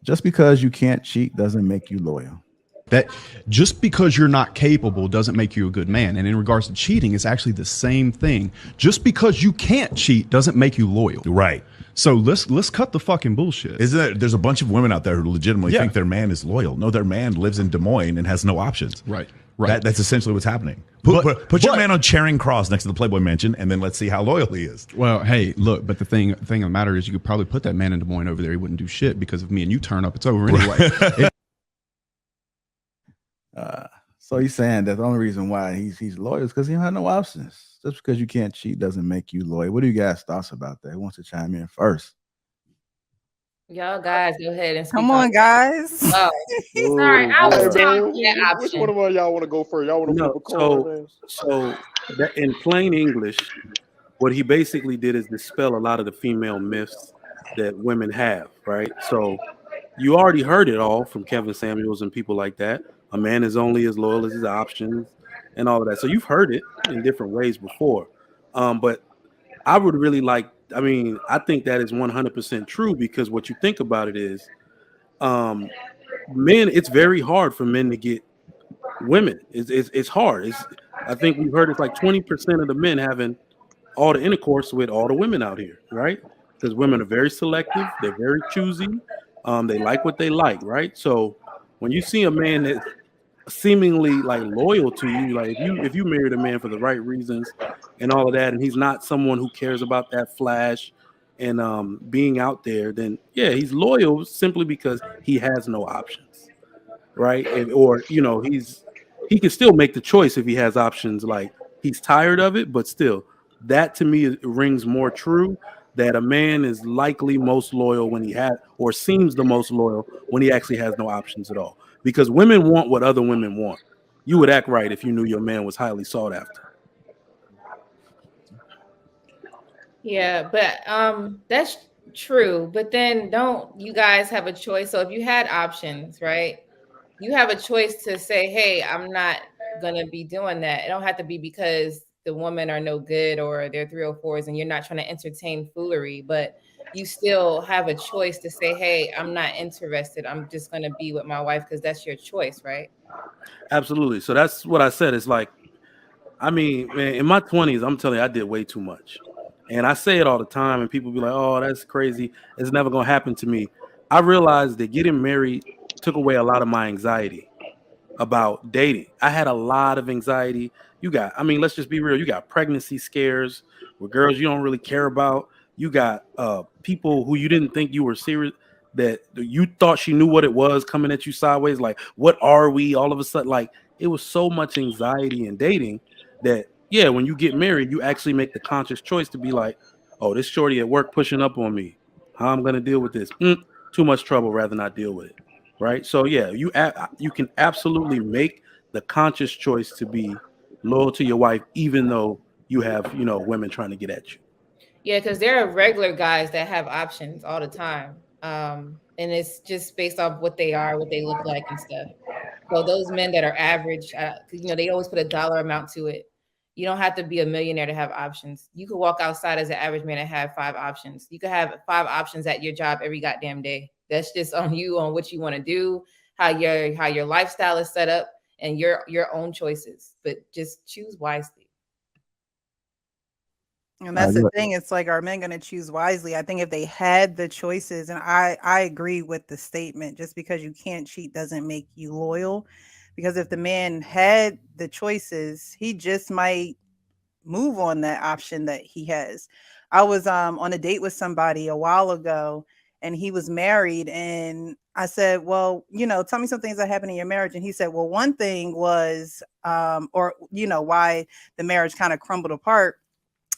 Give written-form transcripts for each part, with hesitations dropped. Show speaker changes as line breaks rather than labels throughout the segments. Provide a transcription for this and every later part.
Just because you can't cheat doesn't make you loyal.
That just because you're not capable doesn't make you a good man. And in regards to cheating, it's actually the same thing. Just because you can't cheat doesn't make you loyal.
Right.
So let's cut the fucking bullshit.
Isn't it? There's a bunch of women out there who legitimately
Yeah.
think their man is loyal. No, their man lives in Des Moines and has no options.
Right. Right.
That's essentially what's happening. Put your man on Charing Cross next to the Playboy Mansion, and then let's see how loyal he is.
Well, hey, look, but the thing of the matter is, you could probably put that man in Des Moines over there. He wouldn't do shit because if me and you turn up, it's over anyway.
So he's saying that the only reason why he's loyal is because he don't have no options. Just because you can't cheat doesn't make you loyal. What do you guys' thoughts about that? Who wants to chime in first?
Y'all guys, go ahead and speak.
Come on, guys.
Oh, sorry, I was talking that
Which
option.
one of y'all want to go first? Y'all want to flip a coin?
So that in plain English, what he basically did is dispel a lot of the female myths that women have, right? So you already heard it all from Kevin Samuels and people like that. A man is only as loyal as his options and all of that. So you've heard it in different ways before. But I would really like, I mean, I think that is 100% true because what you think about it is men, it's very hard for men to get women. It's hard. I think we've heard it's like 20% of the men having all the intercourse with all the women out here, right? Because women are very selective, they're very choosy, they like what they like, right? So when you see a man that seemingly like loyal to you, like if you married a man for the right reasons and all of that, and he's not someone who cares about that flash and being out there, then yeah, he's loyal simply because he has no options, right? Or you know, he can still make the choice if he has options. Like he's tired of it, but still, that to me rings more true. That a man is likely most loyal when he has, or seems the most loyal when he actually has no options at all. Because women want what other women want. You would act right if you knew your man was highly sought after.
Yeah, but that's true. But then don't you guys have a choice? So if you had options, right? You have a choice to say, hey, I'm not gonna be doing that. It don't have to be because the women are no good or they're 304s and you're not trying to entertain foolery, but you still have a choice to say, hey, I'm not interested. I'm just gonna be with my wife because that's your choice, right?
Absolutely. So that's what I said. It's like, I mean, man, in my 20s, I'm telling you, I did way too much. And I say it all the time, and people be like, oh, that's crazy. It's never gonna happen to me. I realized that getting married took away a lot of my anxiety about dating. I had a lot of anxiety. I mean, let's just be real. You got pregnancy scares with girls you don't really care about. You got people who you didn't think you were serious, that you thought she knew what it was coming at you sideways. Like, what are we? All of a sudden, like, it was so much anxiety in dating that, yeah, when you get married, you actually make the conscious choice to be like, oh, this shorty at work pushing up on me. How I'm going to deal with this? Too much trouble, rather not deal with it. Right. So, yeah, you can absolutely make the conscious choice to be loyal to your wife, even though you have, women trying to get at you.
Yeah, because there are regular guys that have options all the time. And it's just based off what they are, what they look like and stuff. So those men that are average, they always put a dollar amount to it. You don't have to be a millionaire to have options. You could walk outside as an average man and have 5 options. You could have 5 options at your job every goddamn day. That's just on you, on what you want to do, how your lifestyle is set up, and your own choices. But just choose wisely.
And that's the thing. It's like, are men going to choose wisely? I think if they had the choices, and I agree with the statement, just because you can't cheat doesn't make you loyal. Because if the man had the choices, he just might move on that option that he has. I was on a date with somebody a while ago, and he was married, and I said, well, tell me some things that happened in your marriage. And he said, well, one thing was, why the marriage kind of crumbled apart.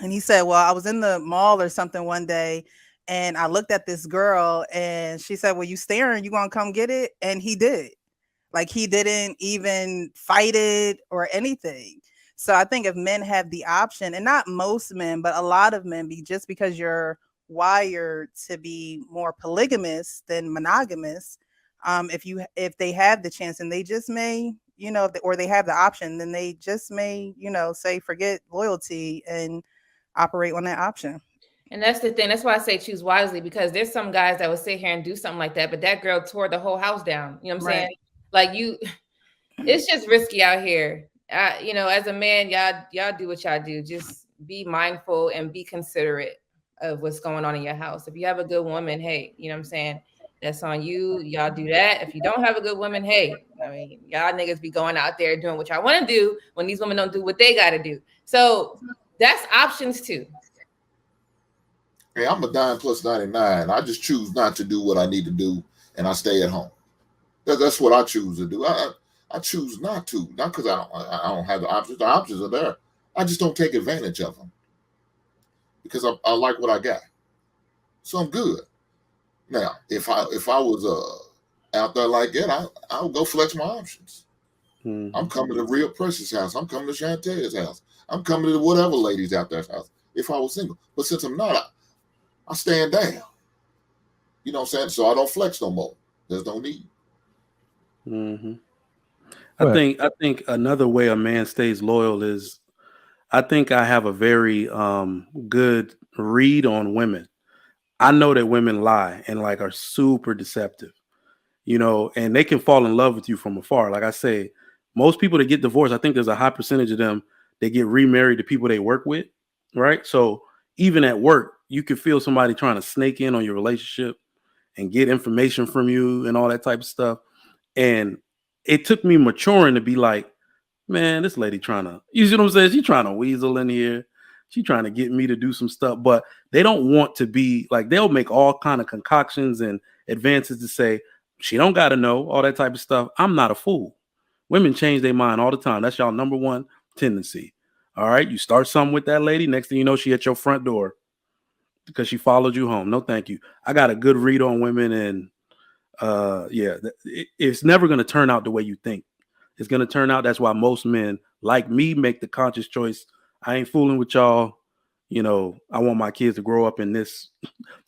And he said, well, I was in the mall or something one day, and I looked at this girl, and she said, well, you staring, you gonna come get it? And he did. Like, he didn't even fight it or anything. So I think if men have the option, and not most men, but a lot of men, just because you're wired to be more polygamous than monogamous, if they have the chance, and they just may, or they have the option, then they just may, say forget loyalty and operate on that option.
And that's the thing. That's why I say choose wisely, because there's some guys that will sit here and do something like that, but that girl tore the whole house down. You know what I'm saying? Like it's just risky out here. You know, as a man, y'all do what y'all do. Just be mindful and be considerate of what's going on in your house. If you have a good woman, hey, you know what I'm saying? That's on you. Y'all do that. If you don't have a good woman, hey, I mean, y'all niggas be going out there doing what y'all want to do when these women don't do what they got to do. So that's options too.
Hey, I'm a dime plus 99. I just choose not to do what I need to do, and I stay at home. That's what I choose to do. I choose not to, not because I don't have the options. The options are there. I just don't take advantage of them because I like what I got. So I'm good. Now, if I was out there like that, I would go flex my options. I'm coming to Real Precious' house. I'm coming to Chantel's house. I'm coming to whatever ladies out there's house if I was single. But since I'm not, I stand down. You know what I'm saying? So I don't flex no more. There's no need.
I think another way a man stays loyal is, I think I have a very good read on women. I know that women lie and like are super deceptive, you know, and they can fall in love with you from afar. Like I say, most people that get divorced, I think there's a high percentage of them that get remarried to people they work with, right? So even at work, you can feel somebody trying to snake in on your relationship and get information from you and all that type of stuff. And it took me maturing to be like, man, this lady trying to, you see what I'm saying? She's trying to weasel in here. She's trying to get me to do some stuff, but they don't want to be like, they'll make all kind of concoctions and advances to say, she don't got to know all that type of stuff. I'm not a fool. Women change their mind all the time. That's y'all number one tendency. All right. You start something with that lady. Next thing you know, she at your front door because she followed you home. No, thank you. I got a good read on women, and it's never going to turn out the way you think. It's going to turn out. That's why most men like me make the conscious choice. I ain't fooling with y'all. You know, I want my kids to grow up in this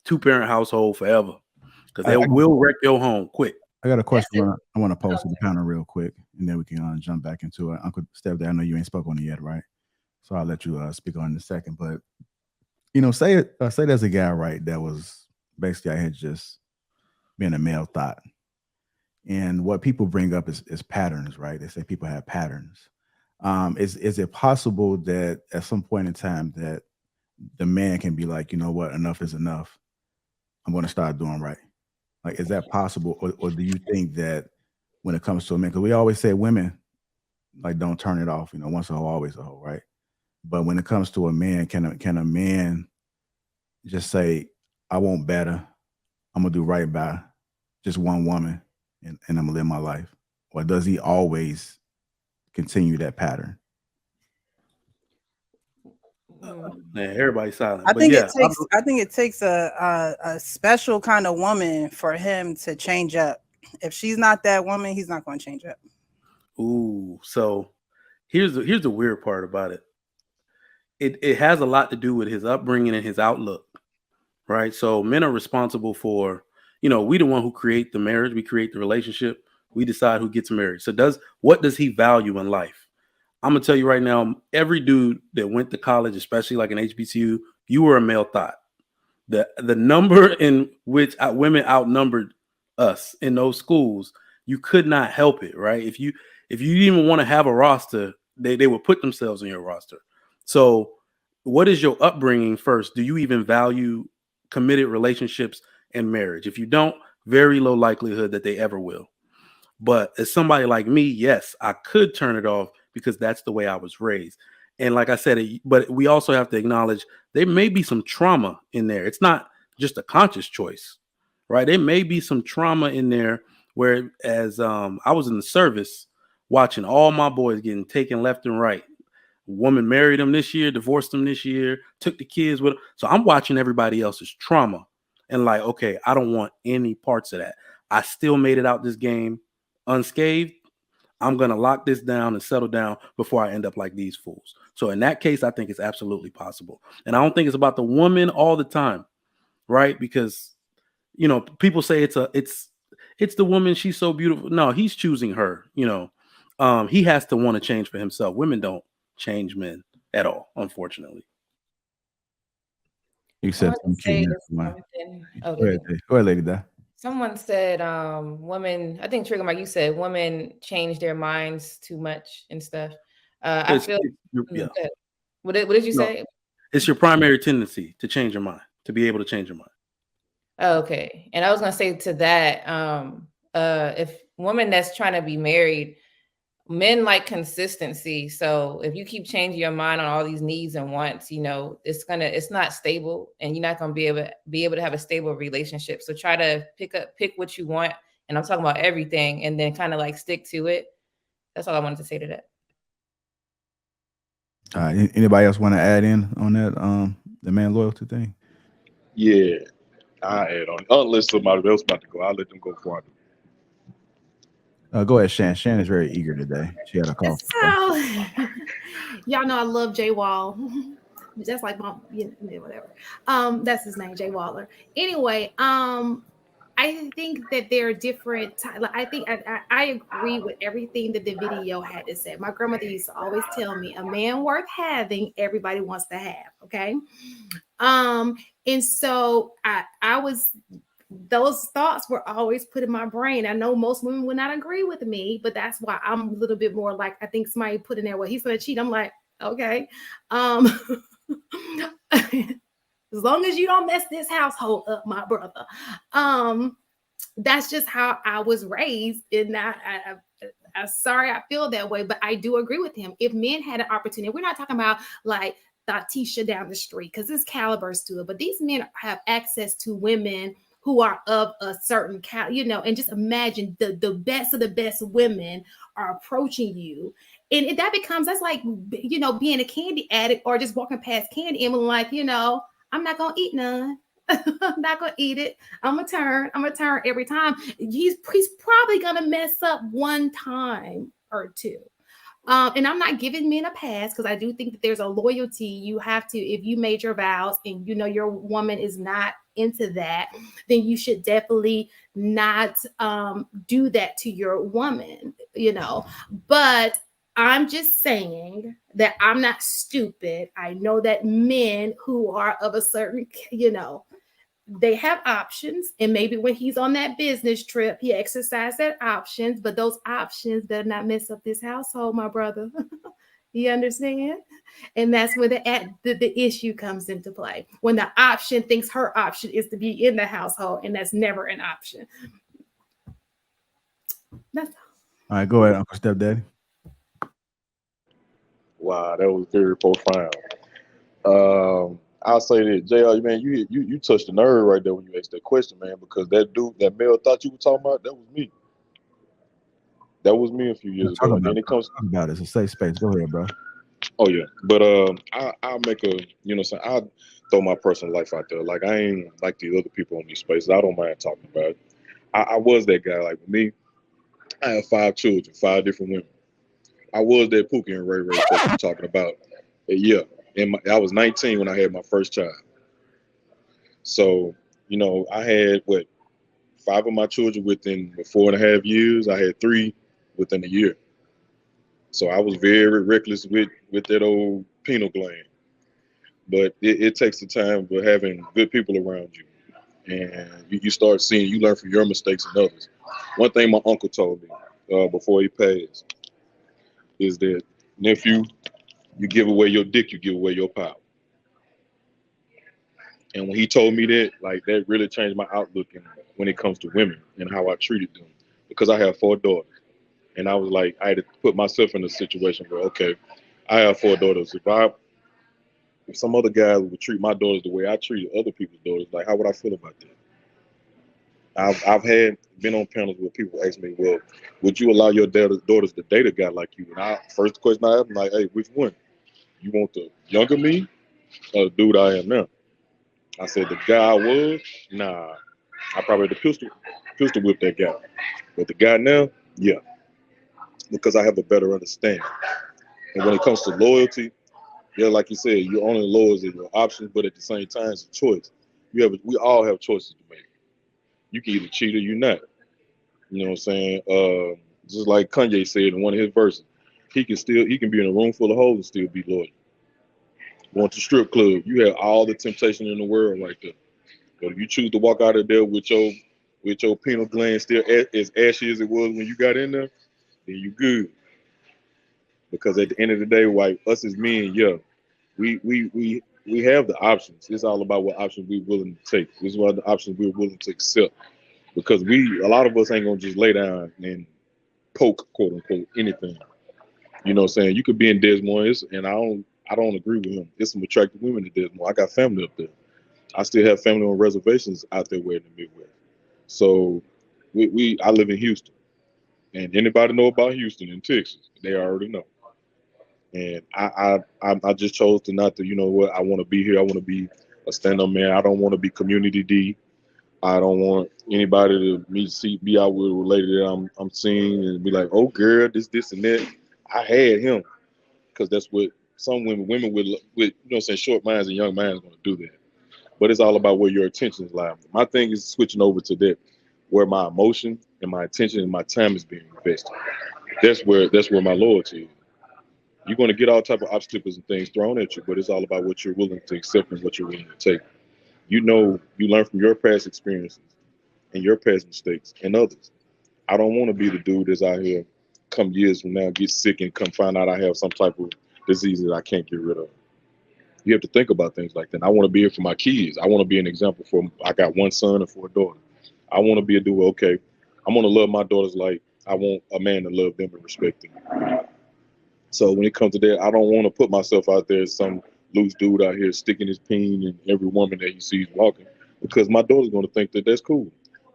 2-parent household forever because they will wreck your home quick.
I got a question I want to pose to the panel real quick, and then we can jump back into it. Uncle Steph, I know you ain't spoke on it yet, right? So I'll let you speak on it in a second. But, you know, say there's a guy, right, that was basically I had just been a male thought. And what people bring up is patterns, right? They say people have patterns. Is it possible that at some point in time that the man can be like, you know what, enough is enough. I'm going to start doing right. Like, is that possible? Or do you think that when it comes to a man, because we always say women, like, don't turn it off, you know, once a hoe, always a hoe, right? But when it comes to a man, can a man just say, I want better. I'm going to do right by just one woman and I'm going to live my life? Or does he always continue that pattern?
Yeah, everybody's silent.
I think it takes a special kind of woman for him to change up. If she's not that woman, he's not going to change up.
Ooh, so here's the weird part about it. It has a lot to do with his upbringing and his outlook, right? So men are responsible for, you know, we the one who create the marriage, we create the relationship, we decide who gets married. So what does he value in life? I'm gonna tell you right now, every dude that went to college, especially like an HBCU, you were a male thought. The number in which women outnumbered us in those schools, you could not help it, right? If you didn't even want to have a roster, they would put themselves in your roster. So what is your upbringing first? Do you even value committed relationships and marriage? If you don't, very low likelihood that they ever will. But as somebody like me, yes, I could turn it off because that's the way I was raised. And like I said, but we also have to acknowledge there may be some trauma in there. It's not just a conscious choice, right? There may be some trauma in there where as I was in the service watching all my boys getting taken left and right. Woman married him this year, divorced him this year, took the kids with him. So I'm watching everybody else's trauma and like, okay, I don't want any parts of that. I still made it out this game unscathed. I'm going to lock this down and settle down before I end up like these fools. So in that case, I think it's absolutely possible. And I don't think it's about the woman all the time, right? Because, you know, people say it's the woman. She's so beautiful. No, he's choosing her, you know. He has to want to change for himself. Women don't change men at all, unfortunately.
You
I
said
want to
some
say
key.
something.
Go ahead,
Okay.
Go ahead, Lady Di.
Someone said, women, I think Trigger Mike, you said women change their minds too much and stuff. I feel,
yeah.
What did you say?
It's your primary tendency to change your mind, to be able to change your mind.
Oh, okay. And I was gonna say to that, if women that's trying to be married, men like consistency. So if you keep changing your mind on all these needs and wants, it's not stable, and you're not gonna be able to have a stable relationship. So try to pick what you want, and I'm talking about everything, and then kind of like stick to it. That's all I wanted to say to that.
Anybody else want to add in on that? The man loyalty thing.
Yeah, I add on. Unless somebody else about to go, I'll let them go for it.
Go ahead, Shan. Shan is very eager today. She had a call.
So, y'all know I love Jay Wall. Just like mom, whatever. That's his name, Jay Waller. Anyway, I think that there are different. I think I agree with everything that the video had to say. My grandmother used to always tell me, "A man worth having, everybody wants to have." Okay, and so I was. Those thoughts were always put in my brain. I know most women would not agree with me, but that's why I'm a little bit more like, I think somebody put in there, well, he's going to cheat. I'm like, okay. As long as you don't mess this household up, my brother. That's just how I was raised. And I'm sorry I feel that way, but I do agree with him. If men had an opportunity, we're not talking about like Tisha down the street, because there's calibers to it, but these men have access to women who are of a certain and just imagine the best of the best women are approaching you. And that becomes, that's like, being a candy addict or just walking past candy and like, I'm not going to eat none. I'm not going to eat it. I'm going to turn every time. He's probably going to mess up one time or two. And I'm not giving men a pass, because I do think that there's a loyalty you have to, if you made your vows and your woman is not into that, then you should definitely not do that to your woman, But I'm just saying that I'm not stupid. I know that men who are of a certain, they have options, and maybe when he's on that business trip, he exercised that options, but those options do not mess up this household, my brother. You understand? And that's when the issue comes into play. When the option thinks her option is to be in the household, and that's never an option. That's
all right. Go ahead, Uncle Stepdaddy.
Wow, that was very profound. I'll say that, JR, man, you touched the nerve right there when you asked that question, man, because that male thought you were talking about, that was me. That was me a few years ago. And then it comes
about it. It's a safe space. Go ahead, bro.
Oh yeah, but I'll make a, I'll throw my personal life out there. Like, I ain't like the other people in these spaces. I don't mind talking about it. I was that guy. Like, with me, I have 5 children, 5 different women. I was that Pookie and Ray that you're talking about. Yeah. I was 19 when I had my first child. So, I had 5 of my children within 4.5 years. I had 3 within a year. So I was very reckless with that old pineal gland. But it takes the time, but having good people around you, and you start seeing, you learn from your mistakes and others. One thing my uncle told me before he passed is that, nephew, you give away your dick, you give away your power. And when he told me that, like, that really changed my outlook when it comes to women and how I treated them, because I have 4 daughters. And I was like, I had to put myself in a situation where, okay, I have 4 daughters. If some other guy would treat my daughters the way I treated other people's daughters, like, how would I feel about that? I've been on panels where people ask me, well, would you allow your daughters to date a guy like you? And first question I have, I'm like, hey, which one? You want the younger me or the dude I am now? I said, the guy I was, nah, I probably had to pistol whip that guy. But the guy now, yeah, because I have a better understanding. And when it comes to loyalty, yeah, like you said, you're only loyal as your options, but at the same time, it's a choice. We all have choices to make. You can either cheat or you're not. You know what I'm saying? Just like Kanye said in one of his verses, he can be in a room full of hoes and still be loyal. Going to strip club, you have all the temptation in the world right there. But if you choose to walk out of there with your pineal gland still as ashy as it was when you got in there, then you good. Because at the end of the day, like us as men, yeah, we have the options. It's all about what options we're willing to take. This is what the options we're willing to accept. Because a lot of us ain't gonna just lay down and poke, quote unquote, anything. You know what I'm saying? You could be in Des Moines, and I don't agree with him. There's some attractive women in Des Moines. I got family up there. I still have family on reservations out there way in the Midwest. So I live in Houston. And anybody know about Houston in Texas, they already know. And I just chose to not to, you know what, I want to be here. I want to be a stand-up man. I don't want to be community D. I don't want anybody to be out with a lady that I'm seeing and be like, oh girl, this and that. I had him because that's what some women with you know what I'm saying, short minds and young minds want to do that. But it's all about where your attention is lying. My thing is switching over to that, where my emotion and my attention and my time is being invested. That's where my loyalty is. You're going to get all type of obstacles and things thrown at you, but it's all about what you're willing to accept and what you're willing to take. You know, you learn from your past experiences and your past mistakes and others. I don't want to be the dude that's out here come years from now, get sick and come find out I have some type of disease that I can't get rid of. You have to think about things like that. I want to be here for my kids. I want to be an example I got one son and 4 daughters. I want to be a dude, okay, I'm going to love my daughters like I want a man to love them and respect them. So when it comes to that, I don't want to put myself out there as some loose dude out here sticking his peen in every woman that he sees walking, because my daughter's going to think that that's cool.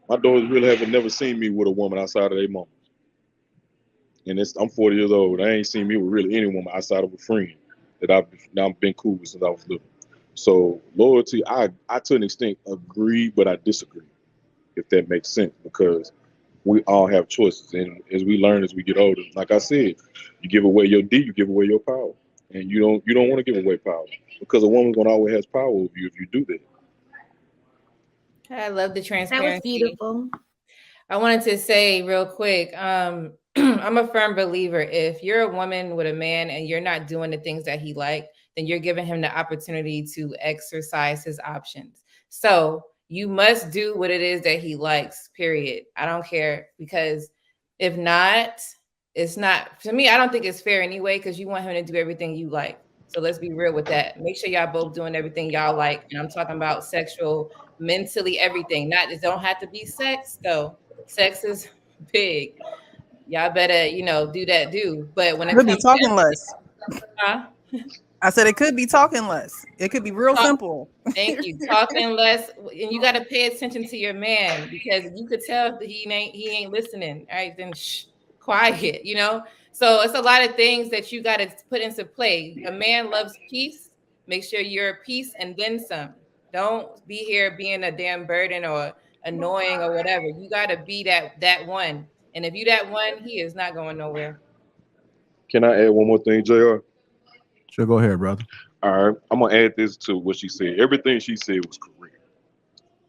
My daughters really haven't never seen me with a woman outside of their mama. And I'm 40 years old. I ain't seen me with really any woman outside of a friend that I've been cool with since I was little. So loyalty, I to an extent agree, but I disagree, if that makes sense, because we all have choices. And as we learn, as we get older, like I said, you give away your D, you give away your power. And you don't want to give away power, because a woman's going to always have power over you if you do that.
I love the
That
transparency.
was beautiful.
I wanted to say real quick, I'm a firm believer, if you're a woman with a man and you're not doing the things that he likes, then you're giving him the opportunity to exercise his options. So you must do what it is that he likes, period. I don't care, because if not, it's not, to me, I don't think it's fair anyway, because you want him to do everything you like. So let's be real with that. Make sure y'all both doing everything y'all like. And I'm talking about sexual, mentally, everything. It don't have to be sex though. Sex is big. Y'all better, do that But when it
Could
comes
be talking less.
huh?
I said it could be talking less. It could be real simple.
Thank you. Talking less, and you got to pay attention to your man, because you could tell that he ain't listening. All right, then quiet. So it's a lot of things that you got to put into play. A man loves peace. Make sure you're at peace and then some. Don't be here being a damn burden or annoying or whatever. You got to be that one. And if you that one, he is not going nowhere.
Can I add one more thing, JR?
Sure, go ahead, brother.
All right, I'm gonna add this to what she said. Everything she said was correct.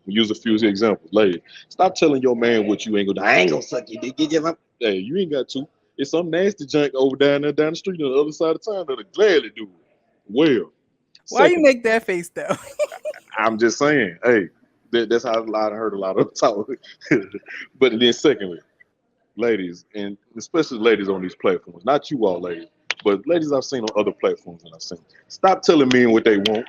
We use a few examples. Lady, stop telling your man what you ain't gonna do. I ain't gonna suck your dick. Hey, you ain't got to. It's some nasty junk over down the street on the other side of town that'll gladly do it. Well,
why you make that face though?
I'm just saying, hey, that's how I heard a lot of talk. But then secondly, ladies, and especially ladies on these platforms, not you all ladies, but ladies I've seen on other platforms, and I've seen, stop telling men what they want